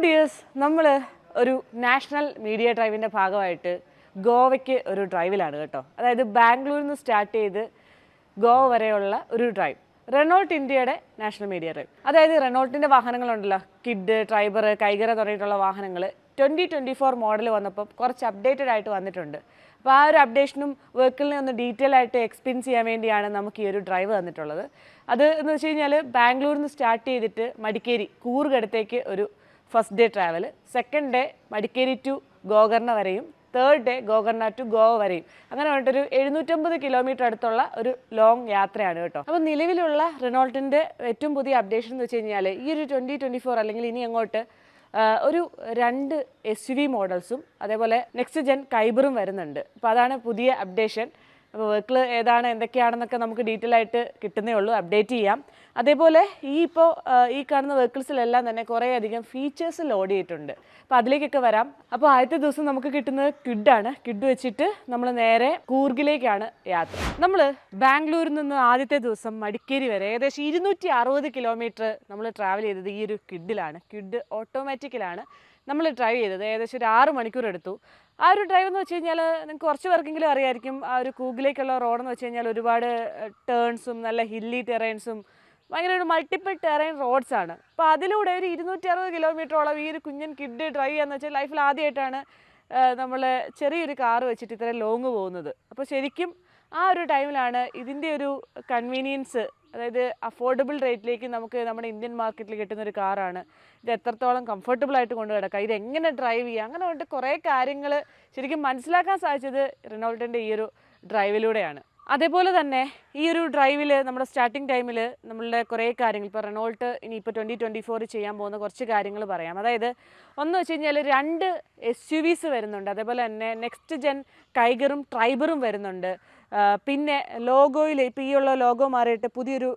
Dears, നമ്മൾ ഒരു national media ഡ്രൈവിൻ്റെ ഭാഗമായിട്ട് ഗോവയ്ക്ക് ഒരു ഡ്രൈവിലാണ് കേട്ടോ. അതായത് ബാംഗ്ലൂരിൽ നിന്ന് സ്റ്റാർട്ട് ചെയ്ത് ഗോവ വരെയുള്ള ഒരു ഡ്രൈവ്. റെനോൾട്ട് ഇന്ത്യയുടെ നാഷണൽ മീഡിയ ഡ്രൈവ്. അതായത് റെനോൾട്ടിൻ്റെ വാഹനങ്ങളുണ്ടല്ലോ, കിഡ്, ട്രൈബർ, കൈഗറ തുടങ്ങിയിട്ടുള്ള വാഹനങ്ങൾ 2024 മോഡൽ വന്നപ്പോൾ കുറച്ച് അപ്ഡേറ്റഡ് ആയിട്ട് വന്നിട്ടുണ്ട്. അപ്പോൾ ആ ഒരു അപ്ഡേഷനും വെഹിക്കിളിനെ ഒന്ന് ഡീറ്റെയിൽ ആയിട്ട് എക്സ്പീരിയൻസ് ചെയ്യാൻ വേണ്ടിയാണ് നമുക്ക് ഈ ഒരു ഡ്രൈവ് തന്നിട്ടുള്ളത്. അത് എന്ന് വെച്ച് കഴിഞ്ഞാൽ ബാംഗ്ലൂരിൽ നിന്ന് സ്റ്റാർട്ട് ചെയ്തിട്ട് മടിക്കേരി കൂർഗടുത്തേക്ക് ഒരു first day travel, second day Madikeri to Gokarna വരെയും, third day Gokarna to Goa വരെയും, അങ്ങനെ പറഞ്ഞിട്ടൊരു 750 കിലോമീറ്റർ അടുത്തുള്ള ഒരു ലോങ് യാത്രയാണ് കേട്ടോ. അപ്പോൾ നിലവിലുള്ള റെനോൾട്ടിൻ്റെ ഏറ്റവും പുതിയ അപ്ഡേഷൻ എന്ന് വെച്ച് കഴിഞ്ഞാൽ ഈ ഒരു 2024 അല്ലെങ്കിൽ ഇനി അങ്ങോട്ട് ഒരു 2 SUV മോഡൽസും അതേപോലെ നെക്സ്റ്റ് ജെൻ കൈബറും വരുന്നുണ്ട്. അപ്പോൾ അതാണ് പുതിയ അപ്ഡേഷൻ. അപ്പോൾ വെഹിക്കിൾ ഏതാണ് എന്തൊക്കെയാണെന്നൊക്കെ നമുക്ക് ഡീറ്റെയിൽ ആയിട്ട് കിട്ടുന്നേ ഉള്ളൂ, അപ്ഡേറ്റ് ചെയ്യാം. അതേപോലെ ഈ കാണുന്ന വെഹിക്കിൾസിലെല്ലാം തന്നെ കുറേയധികം ഫീച്ചേഴ്സ് ലോഡ് ചെയ്തിട്ടുണ്ട്. അപ്പോൾ അതിലേക്കൊക്കെ വരാം. അപ്പോൾ ആദ്യത്തെ ദിവസം നമുക്ക് കിട്ടുന്നത് കിഡാണ്. കിഡ് വെച്ചിട്ട് നമ്മൾ നേരെ കൂർഗിലേക്കാണ് യാത്ര. നമ്മൾ ബാംഗ്ലൂരിൽ നിന്ന് ആദ്യത്തെ ദിവസം മടിക്കേരി വരെ ഏകദേശം 260 കിലോമീറ്റർ നമ്മൾ ട്രാവൽ ചെയ്തത് ഈ ഒരു കിഡിലാണ്. കിഡ് ഓട്ടോമാറ്റിക്കിലാണ് നമ്മൾ ഡ്രൈവ് ചെയ്തത്. ഏകദേശം ഒരു 6 മണിക്കൂർ എടുത്തു. ആ ഒരു ഡ്രൈവ് എന്ന് വെച്ച് കഴിഞ്ഞാൽ നിങ്ങൾക്ക് കുറച്ച് പേർക്കെങ്കിലും അറിയായിരിക്കും, ആ ഒരു കൂഗിലേക്കുള്ള റോഡെന്ന് വെച്ച് കഴിഞ്ഞാൽ ഒരുപാട് ടേൺസും നല്ല ഹില്ലി ടെറൈൻസും ഭയങ്കര ഒരു മൾട്ടിപ്പിൾ ടെറൈൻ റോഡ്സാണ്. അപ്പോൾ അതിലൂടെ ഒരു 260 കിലോമീറ്ററോളം ഈ ഒരു കുഞ്ഞൻ കിഡ് ഡ്രൈവ് ചെയ്യാന്ന് വെച്ചാൽ ലൈഫിൽ ആദ്യമായിട്ടാണ് നമ്മൾ ചെറിയൊരു കാറ് വെച്ചിട്ട് ഇത്രയും ലോങ് പോകുന്നത്. അപ്പോൾ ശരിക്കും ആ ഒരു ടൈമിലാണ് ഇതിൻ്റെ ഒരു കൺവീനിയൻസ്, അതായത് അഫോർഡബിൾ റേറ്റിലേക്ക് നമുക്ക് നമ്മുടെ ഇന്ത്യൻ മാർക്കറ്റിൽ കിട്ടുന്ന ഒരു കാറാണ്. ഇത് എത്രത്തോളം കംഫർട്ടബിൾ ആയിട്ട് കൊണ്ടു കിടക്കാം, ഇത് എങ്ങനെ ഡ്രൈവ് ചെയ്യുക, അങ്ങനെ കൊണ്ട് കുറേ കാര്യങ്ങൾ ശരിക്കും മനസ്സിലാക്കാൻ സാധിച്ചത് റെനോൾട്ടിൻ്റെ ഈ ഒരു ഡ്രൈവിലൂടെയാണ്. അതേപോലെ തന്നെ ഈ ഒരു ഡ്രൈവിൽ നമ്മുടെ സ്റ്റാർട്ടിങ് ടൈമിൽ നമ്മളുടെ കുറേ കാര്യങ്ങൾ, ഇപ്പോൾ റെനോൾട്ട് ഇനിയിപ്പോൾ 2024 ചെയ്യാൻ പോകുന്ന കുറച്ച് കാര്യങ്ങൾ പറയാം. അതായത് ഒന്ന് വെച്ച് കഴിഞ്ഞാൽ 2 SUVs വരുന്നുണ്ട്. അതേപോലെ തന്നെ നെക്സ്റ്റ് ജെൻ കൈഗറും ട്രൈബറും വരുന്നുണ്ട്. പിന്നെ ലോഗോയിൽ ഇപ്പോൾ ഈ ഉള്ള ലോഗോ മാറിയിട്ട് പുതിയൊരു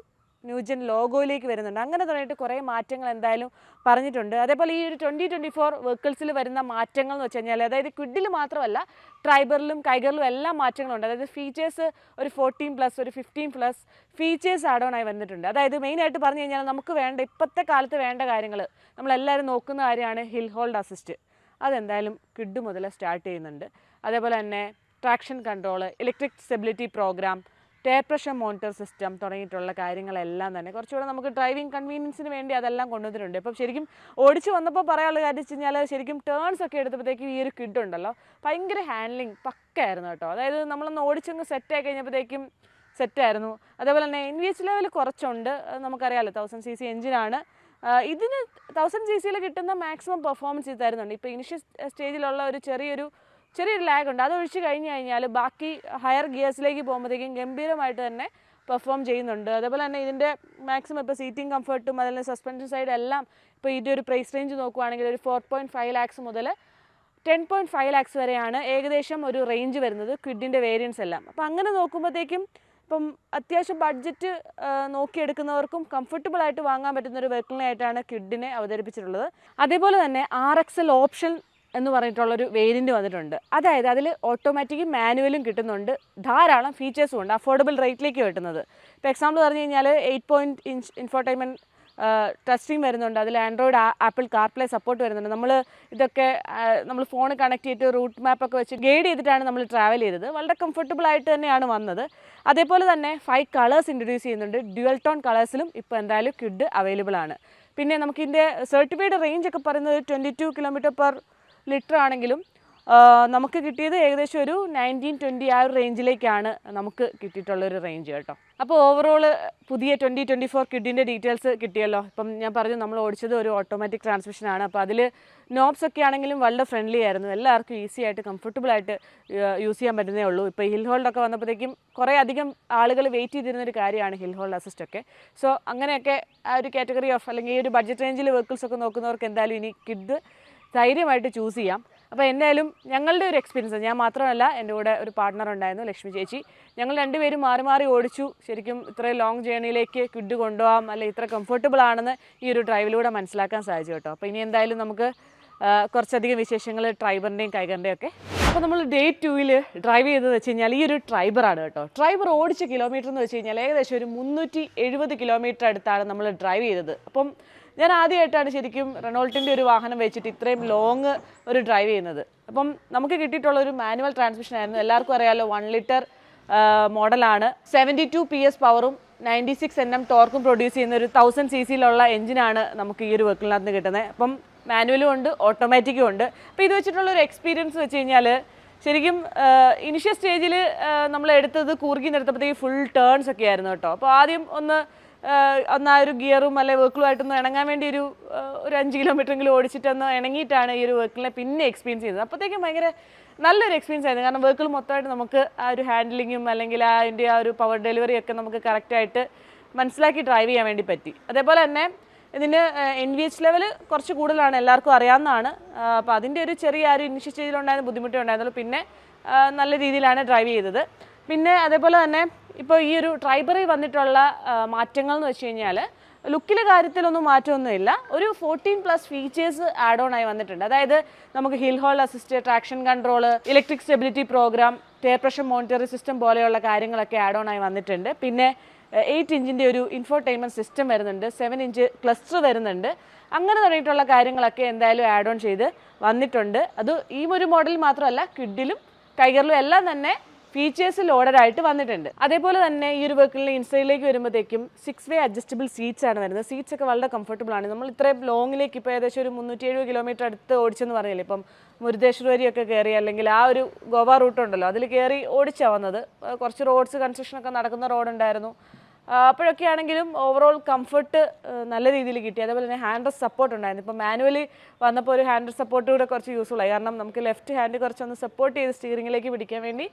ന്യൂജൻ ലോഗോയിലേക്ക് വരുന്നുണ്ട്. അങ്ങനെ തുടങ്ങിയിട്ട് കുറേ മാറ്റങ്ങൾ എന്തായാലും പറഞ്ഞിട്ടുണ്ട്. അതേപോലെ ഈ ഒരു 2024 വെഹിക്കിൾസിൽ വരുന്ന മാറ്റങ്ങൾ എന്ന് വെച്ച് കഴിഞ്ഞാൽ, അതായത് ക്വിഡിൽ മാത്രമല്ല ട്രൈബറിലും കൈഗറിലും എല്ലാം മാറ്റങ്ങളുണ്ട്. അതായത് ഫീച്ചേഴ്സ് ഒരു 14+, ഒരു 15+ ഫീച്ചേഴ്സ് ആഡ് ഓൺ ആയി വന്നിട്ടുണ്ട്. അതായത് മെയിനായിട്ട് പറഞ്ഞു കഴിഞ്ഞാൽ നമുക്ക് വേണ്ട ഇപ്പോഴത്തെ കാലത്ത് വേണ്ട കാര്യങ്ങൾ നമ്മളെല്ലാവരും നോക്കുന്ന കാര്യമാണ് ഹിൽ ഹോൾഡ് അസിസ്റ്റ്. അതെന്തായാലും ക്വിഡ് മുതൽ സ്റ്റാർട്ട് ചെയ്യുന്നുണ്ട്. അതേപോലെ തന്നെ traction control, electric stability programme, tyre pressure monitor system തുടങ്ങിയിട്ടുള്ള കാര്യങ്ങളെല്ലാം തന്നെ കുറച്ചുകൂടെ നമുക്ക് ഡ്രൈവിംഗ് കൺവീനിയൻസിന് വേണ്ടി അതെല്ലാം കൊണ്ടുവന്നിട്ടുണ്ട്. അപ്പം ശരിക്കും ഓടിച്ച് വന്നപ്പോൾ പറയാനുള്ള കാര്യം വെച്ച് കഴിഞ്ഞാൽ ശരിക്കും ടേൺസ് ഒക്കെ എടുത്തപ്പോഴത്തേക്കും ഈ ഒരു കിഡ് ഉണ്ടല്ലോ ഭയങ്കര ഹാൻഡ്ലിങ് പക്കായിരുന്നു കേട്ടോ. അതായത് നമ്മളൊന്ന് ഓടിച്ചങ്ങ് സെറ്റായി കഴിഞ്ഞപ്പോഴത്തേക്കും സെറ്റായിരുന്നു. അതേപോലെ തന്നെ NVH ലെവൽ കുറച്ചുണ്ട്, അത് നമുക്കറിയാമല്ലോ. 1000 cc എഞ്ചിനാണ്. ഇതിന് 1000 cc കിട്ടുന്ന മാക്സിമം പെർഫോമൻസ് ഇത് തരുന്നുണ്ട്. ഇപ്പോൾ ഇനിഷ്യൽ സ്റ്റേജിലുള്ള ഒരു ചെറിയൊരു ലാഗ് ഉണ്ട്. അത് ഒഴിച്ച് കഴിഞ്ഞ് കഴിഞ്ഞാൽ ബാക്കി ഹയർ ഗിയേഴ്സിലേക്ക് പോകുമ്പോഴത്തേക്കും ഗംഭീരമായിട്ട് തന്നെ പെർഫോം ചെയ്യുന്നുണ്ട്. അതേപോലെ തന്നെ ഇതിൻ്റെ മാക്സിമം ഇപ്പോൾ സീറ്റിംഗ് കംഫർട്ടും അതുപോലെ സസ്പെൻഷൻ സൈഡ് എല്ലാം ഇപ്പോൾ ഇതിൻ്റെ ഒരു പ്രൈസ് റേഞ്ച് നോക്കുവാണെങ്കിൽ ഒരു 4.5 lakhs മുതൽ 10.5 lakhs വരെയാണ് ഏകദേശം ഒരു റേഞ്ച് വരുന്നത് ക്വിഡിൻ്റെ വേരിയൻസ് എല്ലാം. അപ്പോൾ അങ്ങനെ നോക്കുമ്പോഴത്തേക്കും ഇപ്പം അത്യാവശ്യം ബഡ്ജറ്റ് നോക്കിയെടുക്കുന്നവർക്കും കംഫർട്ടബിൾ ആയിട്ട് വാങ്ങാൻ പറ്റുന്ന ഒരു വെഹിക്കിളിനായിട്ടാണ് ക്വിഡിനെ അവതരിപ്പിച്ചിട്ടുള്ളത്. അതേപോലെ തന്നെ RXL ഓപ്ഷൻ എന്ന് പറഞ്ഞിട്ടുള്ളൊരു വേരിയൻറ്റ് വന്നിട്ടുണ്ട്. അതായത് അതിൽ ഓട്ടോമാറ്റിക്കും മാനുവലും കിട്ടുന്നുണ്ട്, ധാരാളം ഫീച്ചേഴ്സും ഉണ്ട്, അഫോർഡബിൾ റേറ്റിലേക്ക് കിട്ടുന്നത്. ഇപ്പോൾ എക്സാമ്പിൾ പറഞ്ഞു കഴിഞ്ഞാൽ 8-point ഇൻഫോർടൈൻമെൻറ്റ് ടെസ്റ്റിംഗ് വരുന്നുണ്ട്. അതിൽ ആൻഡ്രോയിഡ്, ആപ്പിൾ കാർപ്ലേ സപ്പോർട്ട് വരുന്നുണ്ട്. നമ്മൾ ഫോൺ കണക്ട് ചെയ്തിട്ട് റൂട്ട് മാപ്പൊക്കെ വെച്ച് ഗൈഡ് ചെയ്തിട്ടാണ് നമ്മൾ ട്രാവൽ ചെയ്തത്. വളരെ കംഫർട്ടബിൾ ആയിട്ട് തന്നെയാണ് വന്നത്. അതേപോലെ തന്നെ 5 കളേഴ്സ് ഇൻട്രൊഡ്യൂസ് ചെയ്യുന്നുണ്ട്. ഡ്യുവൽ ടോൺ കളേഴ്സിലും ഇപ്പോൾ എന്തായാലും ക്വിഡ് അവൈലബിൾ ആണ്. പിന്നെ നമുക്കിതിൻ്റെ സർട്ടിഫൈഡ് റേഞ്ച് ഒക്കെ പറയുന്നത് 22 km/L ആണെങ്കിലും നമുക്ക് കിട്ടിയത് ഏകദേശം ഒരു 19-20 ആ ഒരു റേഞ്ചിലേക്കാണ് നമുക്ക് കിട്ടിയിട്ടുള്ളൊരു റേഞ്ച് കേട്ടോ. അപ്പോൾ ഓവറോൾ പുതിയ 2024 ക്വിഡിൻ്റെ ഡീറ്റെയിൽസ് കിട്ടിയല്ലോ. ഇപ്പം ഞാൻ പറഞ്ഞു നമ്മൾ ഓടിച്ചത് ഒരു ഓട്ടോമാറ്റിക് ട്രാൻസ്മിഷനാണ്. അപ്പോൾ അതിൽ നോബ്സ് ഒക്കെ ആണെങ്കിലും വളരെ ഫ്രണ്ട്ലി ആയിരുന്നു. എല്ലാവർക്കും ഈസി ആയിട്ട് കംഫർട്ടബിളായിട്ട് യൂസ് ചെയ്യാൻ പറ്റുന്നേ ഉള്ളൂ. ഇപ്പോൾ ഹിൽ ഹോൾഡൊക്കെ വന്നപ്പോഴത്തേക്കും കുറേ അധികം ആളുകൾ വെയിറ്റ് ചെയ്തിരുന്നൊരു കാര്യമാണ് ഹിൽ ഹോൾഡ് അസിസ്റ്റ് ഒക്കെ. സോ അങ്ങനെയൊക്കെ ആ ഒരു കാറ്റഗറി ഓഫ് അല്ലെങ്കിൽ ഈ ഒരു ബഡ്ജറ്റ് റേഞ്ചിൽ വെഹിക്കിൾസ് ഒക്കെ നോക്കുന്നവർക്ക് എന്തായാലും ഇനി ക്വിഡ് ധൈര്യമായിട്ട് ചൂസ് ചെയ്യാം. അപ്പോൾ എന്തായാലും ഞങ്ങളുടെ ഒരു എക്സ്പീരിയൻസ്, ഞാൻ മാത്രമല്ല എൻ്റെ കൂടെ ഒരു പാർട്ട്ണർ ഉണ്ടായിരുന്നു, ലക്ഷ്മി ചേച്ചി. ഞങ്ങൾ രണ്ടുപേരും മാറി മാറി ഓടിച്ചു. ശരിക്കും ഇത്രയും ലോങ് ജേണിയിലേക്ക് ക്വിഡ് കൊണ്ടുപോകാം അല്ലെങ്കിൽ ഇത്ര കംഫർട്ടബിൾ ആണെന്ന് ഈ ഒരു ഡ്രൈവിലൂടെ മനസ്സിലാക്കാൻ സാധിച്ചു കേട്ടോ. അപ്പോൾ ഇനി എന്തായാലും നമുക്ക് കുറച്ചധികം വിശേഷങ്ങൾ ട്രൈബറിൻ്റെയും കൈഗറിൻ്റെയും ഒക്കെ. അപ്പോൾ നമ്മൾ Day 2-ൽ ഡ്രൈവ് ചെയ്തതെന്ന് വെച്ച് കഴിഞ്ഞാൽ ഈ ഒരു ട്രൈബറാണ് കേട്ടോ. ട്രൈബർ ഓടിച്ച കിലോമീറ്റർ എന്ന് വെച്ച് കഴിഞ്ഞാൽ ഏകദേശം ഒരു 370 കിലോമീറ്റർ അടുത്താണ് നമ്മൾ ഡ്രൈവ് ചെയ്തത്. അപ്പം ഞാൻ ആദ്യമായിട്ടാണ് ശരിക്കും റെനോൾട്ടിൻ്റെ ഒരു വാഹനം വെച്ചിട്ട് ഇത്രയും ലോങ് ഒരു ഡ്രൈവ് ചെയ്യുന്നത്. അപ്പം നമുക്ക് കിട്ടിയിട്ടുള്ള ഒരു മാനുവൽ ട്രാൻസ്മിഷൻ ആയിരുന്നു. എല്ലാവർക്കും അറിയാമല്ലോ 1 ലിറ്റർ മോഡലാണ്. 72 PS പവറും 96 Nm ടോർക്കും പ്രൊഡ്യൂസ് ചെയ്യുന്ന ഒരു 1000 cc എഞ്ചിനാണ് നമുക്ക് ഈ ഒരു വെഹിക്കിളിനകത്ത് നിന്ന് കിട്ടുന്നത്. അപ്പം മാനുവലും ഉണ്ട്, ഓട്ടോമാറ്റിക്കും ഉണ്ട്. അപ്പോൾ ഇത് വെച്ചിട്ടുള്ള ഒരു എക്സ്പീരിയൻസ് വെച്ച് കഴിഞ്ഞാൽ ശരിക്കും ഇനിഷ്യൽ സ്റ്റേജിൽ നമ്മൾ എടുത്തത് കൂർഗിന്ന് എടുത്തപ്പോഴത്തേക്ക് ഫുൾ ടേൺസ് ഒക്കെ ആയിരുന്നു കേട്ടോ. അപ്പോൾ ആദ്യം ഒന്ന് ആ ഒരു ഗിയറും അല്ലെ വെഹിക്കിളുമായിട്ടൊന്ന് ഇണങ്ങാൻ വേണ്ടി ഒരു 5 കിലോമീറ്ററെങ്കിലും ഓടിച്ചിട്ടൊന്ന് ഇണങ്ങിയിട്ടാണ് ഈ ഒരു വെഹിക്കിളിനെ പിന്നെ എക്സ്പീരിയൻസ് ചെയ്തത്. അപ്പോഴത്തേക്കും ഭയങ്കര നല്ലൊരു എക്സ്പീരിയൻസ് ആയിരുന്നു. കാരണം വെഹിക്കിൾ മൊത്തമായിട്ട് നമുക്ക് ആ ഒരു ഹാൻഡ്ലിങ്ങും അല്ലെങ്കിൽ അതിൻ്റെ ആ ഒരു പവർ ഡെലിവറി ഒക്കെ നമുക്ക് കറക്റ്റായിട്ട് മനസ്സിലാക്കി ഡ്രൈവ് ചെയ്യാൻ വേണ്ടി പറ്റി. അതേപോലെ തന്നെ ഇതിന് NVH ലെവൽ കുറച്ച് കൂടുതലാണ്, എല്ലാവർക്കും അറിയാവുന്നതാണ്. അപ്പോൾ അതിൻ്റെ ഒരു ചെറിയ ആ ഒരു ഇനിഷ്യൽ സ്റ്റേജിലുണ്ടായിരുന്ന ബുദ്ധിമുട്ടേ ഉണ്ടായിരുന്നുള്ളൂ. പിന്നെ നല്ല രീതിയിലാണ് ഡ്രൈവ് ചെയ്തത്. പിന്നെ അതേപോലെ തന്നെ ഇപ്പോൾ ഈ ഒരു ട്രൈബറിൽ വന്നിട്ടുള്ള മാറ്റങ്ങൾ എന്ന് വെച്ച് കഴിഞ്ഞാൽ ലുക്കിലെ കാര്യത്തിലൊന്നും മാറ്റമൊന്നുമില്ല. ഒരു 14+ ഫീച്ചേഴ്സ് ആഡ് ഓൺ ആയി വന്നിട്ടുണ്ട്. അതായത് നമുക്ക് hill hold assist, traction control, electric stability programme, tyre pressure monitoring system പോലെയുള്ള കാര്യങ്ങളൊക്കെ ആഡ് ഓൺ ആയി വന്നിട്ടുണ്ട്. പിന്നെ 8 ഇഞ്ചിൻ്റെ ഒരു ഇൻഫോർടൈൻമെൻറ്റ് സിസ്റ്റം വരുന്നുണ്ട്, 7 ഇഞ്ച് ക്ലസ്റ്റർ വരുന്നുണ്ട്. അങ്ങനെ തുടങ്ങിയിട്ടുള്ള കാര്യങ്ങളൊക്കെ എന്തായാലും ആഡ് ഓൺ ചെയ്ത് വന്നിട്ടുണ്ട്. അത് ഈ ഒരു മോഡൽ മാത്രമല്ല, ക്വിഡിലും ടൈഗറിലും എല്ലാം തന്നെ ഫീച്ചേഴ്സ് ലോഡഡായിട്ട് വന്നിട്ടുണ്ട്. അതേപോലെ തന്നെ ഈ ഒരു വെഹിക്കിളിൻ്റെ ഇൻസൈഡിലേക്ക് വരുമ്പോഴത്തേക്കും 6 വേ അഡ്ജസ്റ്റബിൾ സീറ്റ്സ് ആണ് വരുന്നത്. സീറ്റ്സ് ഒക്കെ വളരെ കംഫർട്ടബിൾ ആണ്. നമ്മൾ ഇത്രയും ലോങ്ങിലേക്ക് ഇപ്പോൾ ഏകദേശം ഒരു 370 കിലോമീറ്റർ അടുത്ത് ഓടിച്ചെന്ന് പറഞ്ഞില്ലേ, ഇപ്പം മുരുദേശ്വർ വരിയൊക്കെ കയറി അല്ലെങ്കിൽ ആ ഒരു ഗോവ റൂട്ടുണ്ടല്ലോ അതിൽ കയറി ഓടിച്ചാണ് വന്നത്. കുറച്ച് റോഡ്സ് കൺസ്ട്രക്ഷനൊക്കെ നടക്കുന്ന റോഡുണ്ടായിരുന്നു. അപ്പോഴൊക്കെ ആണെങ്കിലും ഓവറോൾ കംഫർട്ട് നല്ല രീതിയിൽ കിട്ടി. അതേപോലെ തന്നെ ഹാൻഡ് റെസ്റ്റ് സപ്പോർട്ട് ഉണ്ടായിരുന്നു. ഇപ്പോൾ മാനുവലി വന്നപ്പോൾ ഒരു ഹാൻഡ് റെസ്റ്റ് സപ്പോർട്ട് കൂടെ കുറച്ച് യൂസ്ഫുൾ ആയി. കാരണം നമുക്ക് ലെഫ്റ്റ് ഹാൻഡ് കുറച്ചൊന്ന് സപ്പോർട്ട് ചെയ്ത് സ്റ്റിയറിംഗിലേക്ക് പിടിക്കാൻ വേണ്ടി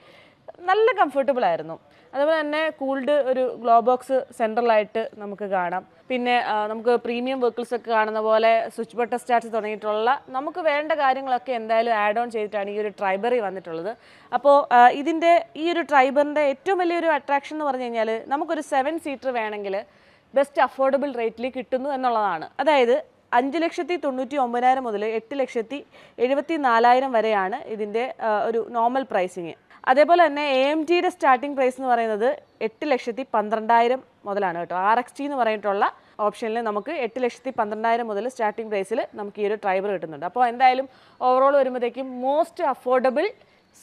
നല്ല കംഫർട്ടബിൾ ആയിരുന്നു. അതുപോലെ തന്നെ കൂൾഡ് ഒരു ഗ്ലോ ബോക്സ് സെൻട്രലായിട്ട് നമുക്ക് കാണാം. പിന്നെ നമുക്ക് പ്രീമിയം വെഹിക്കിൾസ് ഒക്കെ കാണുന്ന പോലെ സ്വിച്ച് ബട്ടൺ സ്റ്റാർട്ട് തുടങ്ങിയിട്ടുള്ള നമുക്ക് വേണ്ട കാര്യങ്ങളൊക്കെ എന്തായാലും ആഡ് ഓൺ ചെയ്തിട്ടാണ് ഈ ഒരു ട്രൈബറി വന്നിട്ടുള്ളത്. അപ്പോൾ ഇതിൻ്റെ ഈ ഒരു ട്രൈബറിൻ്റെ ഏറ്റവും വലിയൊരു അട്രാക്ഷൻ എന്ന് പറഞ്ഞു കഴിഞ്ഞാൽ നമുക്കൊരു 7 സീറ്റർ വേണമെങ്കിൽ ബെസ്റ്റ് അഫോർഡബിൾ റേറ്റിൽ കിട്ടുന്നു എന്നുള്ളതാണ്. അതായത് 5,99,000 മുതൽ 8,74,000 വരെയാണ് ഇതിൻ്റെ ഒരു നോർമൽ പ്രൈസിങ്. അതേപോലെ തന്നെ AMGയുടെ സ്റ്റാർട്ടിംഗ് പ്രൈസ് എന്ന് പറയുന്നത് 8,12,000 മുതലാണ് കേട്ടോ. RXT എന്ന് പറഞ്ഞിട്ടുള്ള ഓപ്ഷനിൽ നമുക്ക് 8,12,000 മുതൽ സ്റ്റാർട്ടിംഗ് പ്രൈസിൽ നമുക്ക് ഈ ഒരു ട്രൈബർ കിട്ടുന്നുണ്ട്. അപ്പോൾ എന്തായാലും ഓവറോൾ വരുമ്പോഴത്തേക്കും മോസ്റ്റ് അഫോർഡബിൾ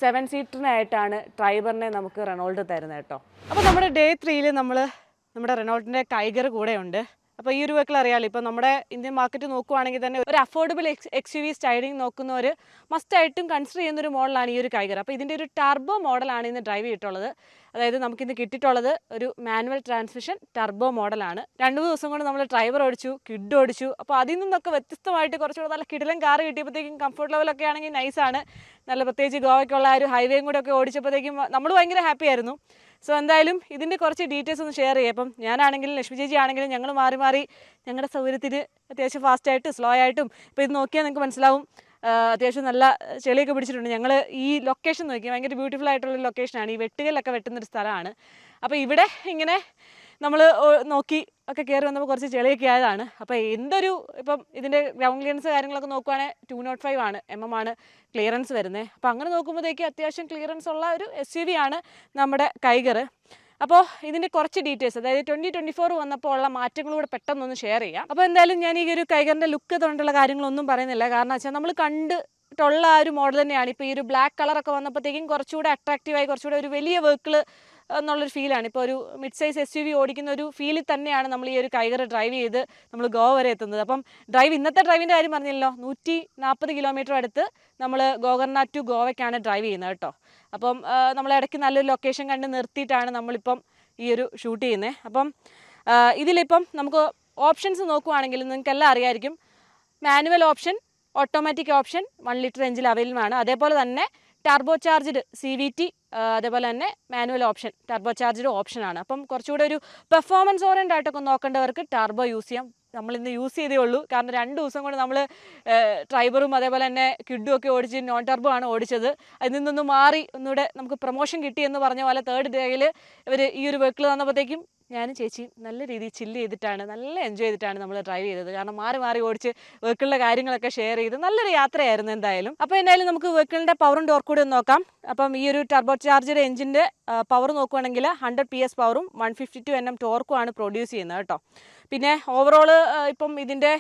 7 സീറ്ററിനായിട്ടാണ് ട്രൈബറിനെ നമുക്ക് റെനോൾട്ട് തരുന്നത് കേട്ടോ. അപ്പോൾ നമ്മുടെ ഡേ 3 നമ്മുടെ റെനോൾട്ടിൻ്റെ ടൈഗർ കൂടെ ഉണ്ട്. അപ്പോൾ ഈ ഒരു വെഹിക്കിൾ അറിയാമല്ലോ, ഇപ്പോൾ നമ്മുടെ ഇന്ത്യൻ മാർക്കറ്റ് നോക്കുവാണെങ്കിൽ തന്നെ ഒരു അഫോർഡബിൾ XUV സ്റ്റൈലിംഗ് നോക്കുന്നവർ മസ്റ്റായിട്ടും കൺസിഡർ ചെയ്യുന്നൊരു മോഡലാണ് ഈ ഒരു ടൈഗർ. അപ്പോൾ ഇതിൻ്റെ ഒരു ടർബോ മോഡലാണ് ഇന്ന് ഡ്രൈവ് ചെയ്തിട്ടുള്ളത്. അതായത് നമുക്കിന്ന് കിട്ടിയിട്ടുള്ളത് ഒരു മാനുവൽ ട്രാൻസ്മിഷൻ ടർബോ മോഡലാണ്. 2-3 ദിവസം കൊണ്ട് നമ്മൾ ഡ്രൈവർ ഓടിച്ചു, കിഡ് ഓടിച്ചു. അപ്പോൾ അതിൽ നിന്നൊക്കെ വ്യത്യസ്തമായിട്ട് കുറച്ചുകൂടെ നല്ല കിടിലൻ കാർ കിട്ടിയപ്പോഴത്തേക്കും കംഫർട്ട് ലെവലൊക്കെ ആണെങ്കിൽ നൈസാണ്. നല്ല പ്രത്യേകിച്ച് ഗോവയ്ക്കുള്ള ആ ഒരു ഹൈവേയും കൂടെ ഒക്കെ ഓടിച്ചപ്പോഴത്തേക്കും നമ്മൾ ഭയങ്കര ഹാപ്പി ആയിരുന്നു. സോ എന്തായാലും ഇതിൻ്റെ കുറച്ച് ഡീറ്റെയിൽസ് ഒന്ന് ഷെയർ ചെയ്യാം. അപ്പം ഞാനാണെങ്കിലും ലക്ഷ്മി ചേച്ചി ആണെങ്കിലും ഞങ്ങൾ മാറി മാറി ഞങ്ങളുടെ സൗകര്യത്തിന് അത്യാവശ്യം ഫാസ്റ്റായിട്ടും സ്ലോ ആയിട്ടും ഇപ്പോൾ ഇത് നോക്കിയാൽ നിങ്ങൾക്ക് മനസ്സിലാവും അത്യാവശ്യം നല്ല ചെളിയൊക്കെ പിടിച്ചിട്ടുണ്ട്. ഞങ്ങൾ ഈ ലൊക്കേഷൻ നോക്കി ഭയങ്കര ബ്യൂട്ടിഫുൾ ആയിട്ടുള്ള ലൊക്കേഷനാണ്. ഈ വെട്ടുകല്ലൊക്കെ വെട്ടുന്നൊരു സ്ഥലമാണ്. അപ്പോൾ ഇവിടെ ഇങ്ങനെ നമ്മൾ നോക്കി ഒക്കെ കയറി വന്നപ്പോൾ കുറച്ച് ചെളിയൊക്കെ ആയതാണ്. അപ്പോൾ എന്തൊരു ഇപ്പം ഇതിൻ്റെ ഗ്രൗണ്ട് ക്ലിയറൻസ് കാര്യങ്ങളൊക്കെ നോക്കുവാണെങ്കിൽ 205 mm ആണ് ക്ലിയറൻസ് വരുന്നത്. അപ്പോൾ അങ്ങനെ നോക്കുമ്പോഴത്തേക്ക് അത്യാവശ്യം ക്ലിയറൻസ് ഉള്ള ഒരു SUV ആണ് നമ്മുടെ ടൈഗർ. അപ്പോൾ ഇതിൻ്റെ കുറച്ച് ഡീറ്റെയിൽസ്, അതായത് 2024 വന്നപ്പോൾ ഉള്ള മാറ്റങ്ങളൂടെ പെട്ടെന്നൊന്ന് ഷെയർ ചെയ്യാം. അപ്പോൾ എന്തായാലും ഞാൻ ഈ ഒരു ടൈഗറിൻ്റെ ലുക്ക് തൊണ്ടുള്ള കാര്യങ്ങളൊന്നും പറയുന്നില്ല. കാരണം വെച്ചാൽ നമ്മൾ കണ്ടിട്ടുള്ള ആ ഒരു മോഡൽ തന്നെയാണ്. ഇപ്പോൾ ഈ ഒരു ബ്ലാക്ക് കളറൊക്കെ വന്നപ്പോഴത്തേക്കും കുറച്ചുകൂടെ അട്രാക്റ്റീവായി, കുറച്ചുകൂടെ ഒരു വലിയ വെഹിക്കിൾ എന്നുള്ളൊരു ഫീലാണ്. ഇപ്പോൾ ഒരു മിഡ് സൈസ് SUV ഓടിക്കുന്ന ഒരു ഫീലിൽ തന്നെയാണ് നമ്മൾ ഈ ഒരു ടൈഗർ ഡ്രൈവ് ചെയ്ത് നമ്മൾ ഗോവ വരെ എത്തുന്നത്. അപ്പം ഇന്നത്തെ ഡ്രൈവിൻ്റെ കാര്യം പറഞ്ഞല്ലോ, 140 കിലോമീറ്റർ അടുത്ത് നമ്മൾ ഗോകർണ ടു ഗോവയ്ക്കാണ് ഡ്രൈവ് ചെയ്യുന്നത് കേട്ടോ. അപ്പം നമ്മൾ ഇടയ്ക്ക് നല്ലൊരു ലൊക്കേഷൻ കണ്ട് നിർത്തിയിട്ടാണ് നമ്മളിപ്പം ഈ ഒരു ഷൂട്ട് ചെയ്യുന്നത്. അപ്പം ഇതിലിപ്പം നമുക്ക് ഓപ്ഷൻസ് നോക്കുവാണെങ്കിൽ നിങ്ങൾക്കെല്ലാം അറിയാമായിരിക്കും. Manual option, automatic option 1 litre engine available ആണ്. അതേപോലെ തന്നെ ടർബോ ചാർജ്ഡ് CVT, അതേപോലെ തന്നെ മാനുവൽ ഓപ്ഷൻ ടർബോ ചാർജ്ഡ് ഓപ്ഷനാണ്. അപ്പം കുറച്ചുകൂടെ ഒരു പെർഫോമൻസ് ഓറിയൻ്റ് ആയിട്ടൊക്കെ നോക്കേണ്ടവർക്ക് ടർബോ യൂസ് ചെയ്യാം. നമ്മളിന്ന് യൂസ് ചെയ്തേ ഉള്ളൂ. കാരണം 2 ദിവസം കൊണ്ട് നമ്മൾ ട്രൈബറും അതേപോലെ തന്നെ കിഡും ഒക്കെ ഓടിച്ച് നോൺ ടർബോ ആണ് ഓടിച്ചത്. അതിൽ നിന്നൊന്ന് മാറി ഒന്നുകൂടെ നമുക്ക് പ്രൊമോഷൻ കിട്ടി എന്ന് പറഞ്ഞ പോലെ 3rd ഡേയിൽ ഇവർ ഈ ഒരു വെഹിക്കിൾ തന്നപ്പോഴത്തേക്കും ഞാനും ചേച്ചിയും നല്ല രീതിയിൽ ചില്ല് ചെയ്തിട്ടാണ്, നല്ല എൻജോയ് ചെയ്തിട്ടാണ് നമ്മൾ ഡ്രൈവ് ചെയ്തത്. കാരണം മാറി മാറി ഓടിച്ച് വെഹിക്കിളിൻ്റെ കാര്യങ്ങളൊക്കെ ഷെയർ ചെയ്ത് നല്ലൊരു യാത്രയായിരുന്നു എന്തായാലും. അപ്പോൾ എന്തായാലും നമുക്ക് വെഹിക്കിളിൻ്റെ പവറും ടോർക്ക് കൂടി ഒന്ന് നോക്കാം. അപ്പം ഈ ഒരു ടർബോ ചാർജഡ് എഞ്ചിൻ്റെ പവർ നോക്കുകയാണെങ്കിൽ 100 PS പവറും 152 Nm ടോർക്കും ആണ് പ്രൊഡ്യൂസ് ചെയ്യുന്നത് കേട്ടോ. പിന്നെ ഓവറോൾ ഇപ്പം ഇതിൻ്റെ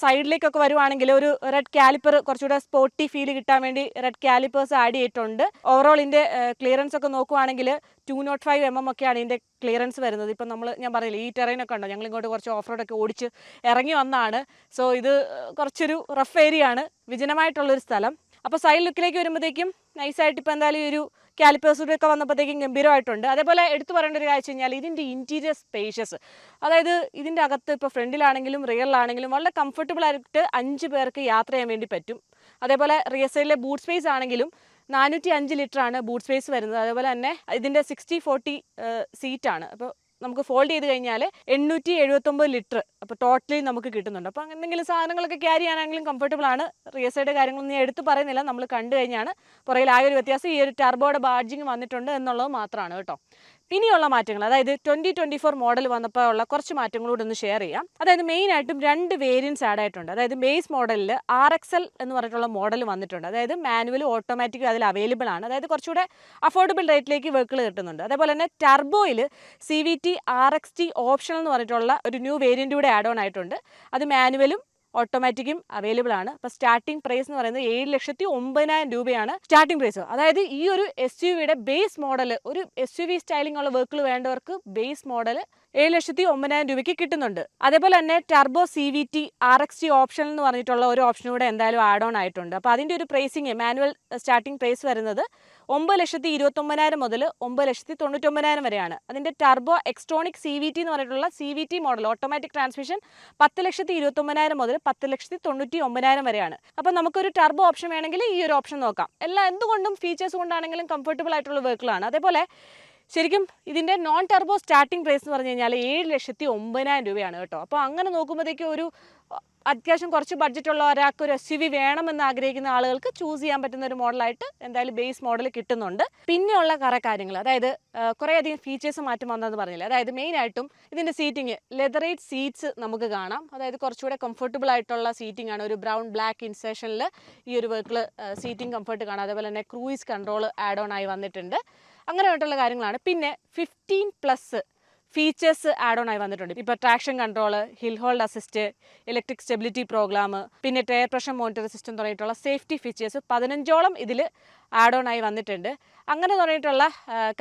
സൈഡിലേക്കൊക്കെ വരുവാണെങ്കിൽ ഒരു റെഡ് കാലിപ്പർ കുറച്ചുകൂടെ സ്പോർട്ടി ഫീൽ കിട്ടാൻ വേണ്ടി റെഡ് കാലിപ്പേഴ്സ് ആഡ് ചെയ്തിട്ടുണ്ട്. ഓവറോൾ ഇതിൻ്റെ ക്ലിയറൻസ് ഒക്കെ നോക്കുവാണെങ്കിൽ 205 mm ഒക്കെയാണ് ഇതിൻ്റെ ക്ലിയറൻസ് വരുന്നത്. ഇപ്പം ഞാൻ പറയില്ല ഈ ടെറൈനൊക്കെ ഉണ്ടോ, ഞങ്ങൾ ഇങ്ങോട്ട് കുറച്ച് ഓഫ് റോഡൊക്കെ ഓടിച്ച് ഇറങ്ങി വന്നതാണ്. സോ ഇത് കുറച്ചൊരു റഫ് ഏരിയ ആണ്, വിജനമായിട്ടുള്ളൊരു സ്ഥലം. അപ്പോൾ സൈഡ് ലുക്കിലേക്ക് വരുമ്പോഴത്തേക്കും നൈസായിട്ട് ഇപ്പോൾ എന്തായാലും ഈ ഒരു കാലിപ്പേഴ്സൊക്കെ വന്നപ്പോഴത്തേക്കും ഗംഭീരമായിട്ടുണ്ട്. അതേപോലെ എടുത്തു പറയേണ്ട ഒരു കാര്യം കഴിഞ്ഞാൽ ഇതിൻ്റെ ഇൻറ്റീരിയർ സ്പേഷ്യസ്, അതായത് ഇതിൻ്റെ അകത്ത് ഇപ്പോൾ ഫ്രണ്ടിലാണെങ്കിലും റിയറിലാണെങ്കിലും വളരെ കംഫർട്ടബിൾ ആയിട്ട് 5 പേർക്ക് യാത്ര ചെയ്യാൻ വേണ്ടി പറ്റും. അതേപോലെ റിയർ സൈഡിലെ ബൂട്ട് സ്പേസ് ആണെങ്കിലും 405 ലിറ്ററാണ് ബൂട്ട് സ്പേസ് വരുന്നത്. അതേപോലെ തന്നെ ഇതിൻ്റെ 60/40 സീറ്റാണ്. അപ്പോൾ നമുക്ക് ഫോൾഡ് ചെയ്ത് കഴിഞ്ഞാൽ 879 ലിറ്റർ അപ്പോൾ ടോട്ടലി നമുക്ക് കിട്ടുന്നുണ്ട്. അപ്പോൾ എന്തെങ്കിലും സാധനങ്ങളൊക്കെ ക്യാരി ചെയ്യാനാണെങ്കിലും കംഫർട്ടബിൾ ആണ്. റിയർ സൈഡ് കാര്യങ്ങളൊന്നും ഞാൻ എടുത്ത് പറയുന്നില്ല, നമ്മൾ കണ്ടു കഴിഞ്ഞാണ് പുറകിൽ ആയ ഒരു വ്യത്യാസം ഈ ഒരു ടർബോയുടെ ബാഡ്ജിങ് വന്നിട്ടുണ്ട് എന്നുള്ളത് മാത്രമാണ് കേട്ടോ. ഇനിയുള്ള മാറ്റങ്ങൾ, അതായത് 2024 മോഡൽ വന്നപ്പോൾ ഉള്ള കുറച്ച് മാറ്റങ്ങളോട് ഒന്ന് ഷെയർ ചെയ്യാം. അതായത് മെയിനായിട്ടും 2 വേരിയൻസ് ആഡ് ആയിട്ടുണ്ട്. അതായത് ബേസ് മോഡലിൽ RXL എന്ന് പറഞ്ഞിട്ടുള്ള മോഡൽ വന്നിട്ടുണ്ട്. അതായത് മാനുവലും ഓട്ടോമാറ്റിക്കും അതിൽ അവൈലബിൾ ആണ്. അതായത് കുറച്ചുകൂടെ അഫോർഡബിൾ റേറ്റിലേക്ക് വെഹിക്കിൾ കിട്ടുന്നുണ്ട്. അതേപോലെ തന്നെ ടർബോയിൽ CVT RXT ഓപ്ഷണൽ എന്ന് പറഞ്ഞിട്ടുള്ള ഒരു ന്യൂ വേരിയൻ്റ് കൂടെ ആഡ് ഓൺ ആയിട്ടുണ്ട്. അത് മാനുവലും ഓട്ടോമാറ്റിക്കും അവൈലബിൾ ആണ്. അപ്പോൾ സ്റ്റാർട്ടിംഗ് പ്രൈസ് എന്ന് പറയുന്നത് 7,09,000 രൂപയാണ് സ്റ്റാർട്ടിംഗ് പ്രൈസ്. അതായത് ഈ ഒരു SUVയുടെ ബേസ് മോഡൽ, ഒരു SUV സ്റ്റൈലിംഗ് ഉള്ള വെഹിക്കിൾ വേണ്ടവർക്ക് ബേസ് മോഡൽ 7,09,000 രൂപയ്ക്ക് കിട്ടുന്നുണ്ട്. അതേപോലെ തന്നെ ടർബോ CVT RXT ഓപ്ഷൻ എന്ന് പറഞ്ഞിട്ടുള്ള ഒരു ഓപ്ഷൻ കൂടെ എന്തായാലും ആഡ് ഓൺ ആയിട്ടുണ്ട്. അപ്പോൾ അതിൻ്റെ ഒരു പ്രൈസിങ് മാനുവൽ സ്റ്റാർട്ടിംഗ് പ്രൈസ് വരുന്നത് 9,29,000 മുതൽ 9,99,000 വരെയാണ്. അതിൻ്റെ ടർബോ എക്സ്ട്രോണിക് CVT എന്ന് പറഞ്ഞിട്ടുള്ള CVT മോഡൽ ഓട്ടോമാറ്റിക് ട്രാൻസ്മിഷൻ 10,29,000 മുതൽ 10,99,000 വരെയാണ്. അപ്പോൾ നമുക്കൊരു ടർബോ ഓപ്ഷൻ വേണമെങ്കിൽ ഈ ഒരു ഓപ്ഷൻ നോക്കാം. എന്തുകൊണ്ടും ഫീച്ചേഴ്സ് കൊണ്ടാണെങ്കിലും കംഫർട്ടബിൾ ആയിട്ടുള്ള വെഹിക്കിളാണ്. അതേപോലെ ശരിക്കും ഇതിൻ്റെ നോൺ ടർബോ സ്റ്റാർട്ടിംഗ് പ്രൈസ് എന്ന് പറഞ്ഞു കഴിഞ്ഞാൽ 7,09,000 രൂപയാണ് കേട്ടോ. അപ്പോൾ അങ്ങനെ നോക്കുമ്പോഴത്തേക്കും ഒരു അത്യാവശ്യം കുറച്ച് ബഡ്ജറ്റുള്ള ഒരാൾക്ക് ഒരു SUV വേണമെന്ന് ആഗ്രഹിക്കുന്ന ആളുകൾക്ക് ചൂസ് ചെയ്യാൻ പറ്റുന്ന ഒരു മോഡലായിട്ട് എന്തായാലും ബേസ് മോഡൽ കിട്ടുന്നുണ്ട്. പിന്നെയുള്ള കുറേ കാര്യങ്ങൾ, അതായത് കുറേയധികം ഫീച്ചേഴ്സ് മാറ്റം വന്നതെന്ന് പറഞ്ഞില്ല. അതായത് മെയിനായിട്ടും ഇതിൻ്റെ സീറ്റിംഗ് ലെതറേറ്റ് സീറ്റ്സ് നമുക്ക് കാണാം. അതായത് കുറച്ചുകൂടെ കംഫർട്ടബിൾ ആയിട്ടുള്ള സീറ്റിംഗ് ആണ്. ഒരു ബ്രൗൺ ബ്ലാക്ക് ഇൻസേഷനിൽ ഈ ഒരു വെഹിക്കിൾ സീറ്റിംഗ് കംഫർട്ട് കാണാം. അതേപോലെ തന്നെ ക്രൂയിസ് കൺട്രോൾ ആഡ് ഓൺ ആയി വന്നിട്ടുണ്ട്. അങ്ങനെയായിട്ടുള്ള കാര്യങ്ങളാണ്. പിന്നെ 15+ ഫീച്ചേഴ്സ് ആഡ് ഓൺ ആയി വന്നിട്ടുണ്ട്. ഇപ്പോൾ traction control, hill hold assist, electric stability programme, പിന്നെ ടയർ പ്രഷർ മോണിറ്റർ സിസ്റ്റം തുടങ്ങിയിട്ടുള്ള സേഫ്റ്റി ഫീച്ചേഴ്സ് 15ഓളം ഇതിൽ ആഡ് ഓൺ ആയി വന്നിട്ടുണ്ട്. അങ്ങനെ തുടങ്ങിയിട്ടുള്ള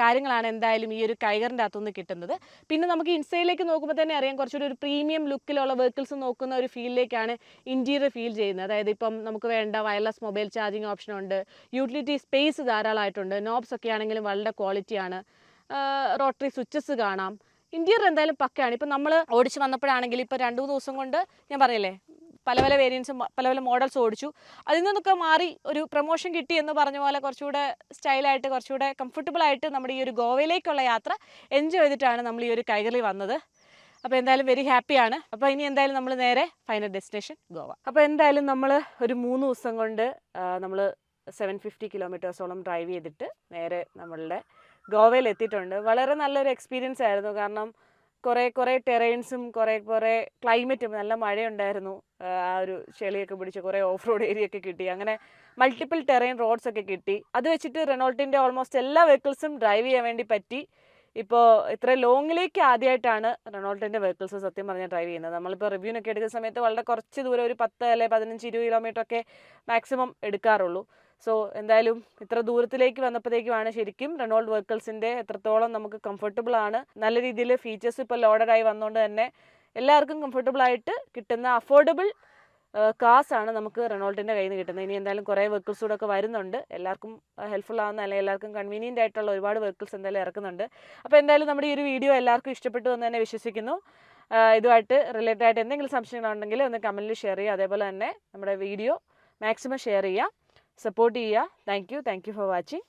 കാര്യങ്ങളാണ് എന്തായാലും ഈ ഒരു കൈഗറിൻ്റെ അകത്തുനിന്ന് കിട്ടുന്നത്. പിന്നെ നമുക്ക് ഇൻസൈഡിലേക്ക് നോക്കുമ്പോൾ തന്നെ അറിയാം കുറച്ചുകൂടി ഒരു പ്രീമിയം ലുക്കിലുള്ള വെഹിക്കിൾസ് നോക്കുന്ന ഒരു ഫീലിലേക്കാണ് ഇൻറ്റീരിയർ ഫീൽ ചെയ്യുന്നത്. അതായത് ഇപ്പം നമുക്ക് വേണ്ട വയർലെസ് മൊബൈൽ ചാർജിങ് ഓപ്ഷനുണ്ട്, യൂട്ടിലിറ്റി സ്പേസ് ധാരാളമായിട്ടുണ്ട്, നോബ്സ് ഒക്കെ ആണെങ്കിലും വളരെ ക്വാളിറ്റിയാണ്, റോട്ടറി സ്വിച്ചസ് കാണാം. ഇൻറ്റീരിയർ എന്തായാലും പക്കയാണ്. ഇപ്പം നമ്മൾ ഓടിച്ച് വന്നപ്പോഴാണെങ്കിൽ ഇപ്പോൾ 2-3 ദിവസം കൊണ്ട് ഞാൻ പറയില്ലേ പല പല വേരിയൻസും പല പല മോഡൽസ് ഓടിച്ചു. അതിൽ നിന്നൊക്കെ മാറി ഒരു പ്രൊമോഷൻ കിട്ടി എന്ന് പറഞ്ഞ പോലെ കുറച്ചുകൂടെ സ്റ്റൈലായിട്ട് കുറച്ചുകൂടെ കംഫർട്ടബിളായിട്ട് നമ്മുടെ ഈ ഒരു ഗോവയിലേക്കുള്ള യാത്ര എൻജോയ് ചെയ്തിട്ടാണ് നമ്മൾ ഈ ഒരു കൈകളിൽ വന്നത്. അപ്പോൾ എന്തായാലും വെരി ഹാപ്പിയാണ്. അപ്പോൾ ഇനി എന്തായാലും നമ്മൾ നേരെ ഫൈനൽ ഡെസ്റ്റിനേഷൻ ഗോവ. അപ്പോൾ എന്തായാലും നമ്മൾ ഒരു 3 ദിവസം കൊണ്ട് നമ്മൾ 750 കിലോമീറ്റേഴ്സോളം ഡ്രൈവ് ചെയ്തിട്ട് നേരെ നമ്മളുടെ ഗോവയിൽ എത്തിയിട്ടുണ്ട്. വളരെ നല്ലൊരു എക്സ്പീരിയൻസ് ആയിരുന്നു. കാരണം കുറേ ടെറൈൻസും കുറേ ക്ലൈമറ്റും, നല്ല മഴയുണ്ടായിരുന്നു, ആ ഒരു ചെളിയൊക്കെ പിടിച്ച് കുറേ ഓഫ് റോഡ് ഏരിയ ഒക്കെ കിട്ടി. അങ്ങനെ മൾട്ടിപ്പിൾ ടെറൈൻ റോഡ്സ് ഒക്കെ കിട്ടി. അത് വെച്ചിട്ട് റെനോൾട്ടിൻ്റെ ഓൾമോസ്റ്റ് എല്ലാ വെഹിക്കിൾസും ഡ്രൈവ് ചെയ്യാൻ വേണ്ടി പറ്റി. ഇപ്പോൾ ഇത്ര ലോങ്ങിലേക്ക് ആദ്യമായിട്ടാണ് റെനോൾട്ടിൻ്റെ വെഹിക്കിൾസ് സത്യം പറഞ്ഞാൽ ഡ്രൈവ് ചെയ്യുന്നത്. നമ്മളിപ്പോൾ റിവ്യൂനൊക്കെ എടുക്കുന്ന സമയത്ത് വളരെ കുറച്ച് ദൂരം, ഒരു 10 അല്ലെങ്കിൽ 15-20 കിലോമീറ്ററൊക്കെ മാക്സിമം എടുക്കാറുള്ളൂ. സോ എന്തായാലും ഇത്ര ദൂരത്തിലേക്ക് വന്നപ്പോഴത്തേക്കുമാണ് ശരിക്കും റെനോൾട്ട് വെഹിക്കിൾസിൻ്റെ എത്രത്തോളം നമുക്ക് കംഫർട്ടബിൾ ആണ്. നല്ല രീതിയിൽ ഫീച്ചേഴ്സ് ഇപ്പോൾ ലോഡഡായി വന്നുകൊണ്ട് തന്നെ എല്ലാവർക്കും കംഫർട്ടബിളായിട്ട് കിട്ടുന്ന അഫോർഡബിൾ കാസാണ് നമുക്ക് റെനോൾട്ടിൻ്റെ കയ്യിൽ നിന്ന് കിട്ടുന്നത്. ഇനി എന്തായാലും കുറേ വെഹിക്കിൾസ് കൂടെ ഒക്കെ വരുന്നുണ്ട്. എല്ലാവർക്കും ഹെൽപ്ഫുൾ ആവുന്ന അല്ലെങ്കിൽ എല്ലാവർക്കും കൺവീനിയൻ്റ് ആയിട്ടുള്ള ഒരുപാട് വെഹിക്കിൾസ് എന്തായാലും ഇറക്കുന്നുണ്ട്. അപ്പോൾ എന്തായാലും നമ്മുടെ ഈ ഒരു വീഡിയോ എല്ലാവർക്കും ഇഷ്ടപ്പെട്ടു എന്ന് തന്നെ വിശ്വസിക്കുന്നു. ഇതുമായിട്ട് റിലേറ്റഡ് ആയിട്ട് എന്തെങ്കിലും സംശയങ്ങളുണ്ടെങ്കിൽ ഒന്ന് കമൻറ്റിൽ ഷെയർ ചെയ്യുക. അതേപോലെ തന്നെ നമ്മുടെ വീഡിയോ മാക്സിമം ഷെയർ ചെയ്യുക, സപ്പോർട്ട് ചെയ്യുക. Thank you for watching.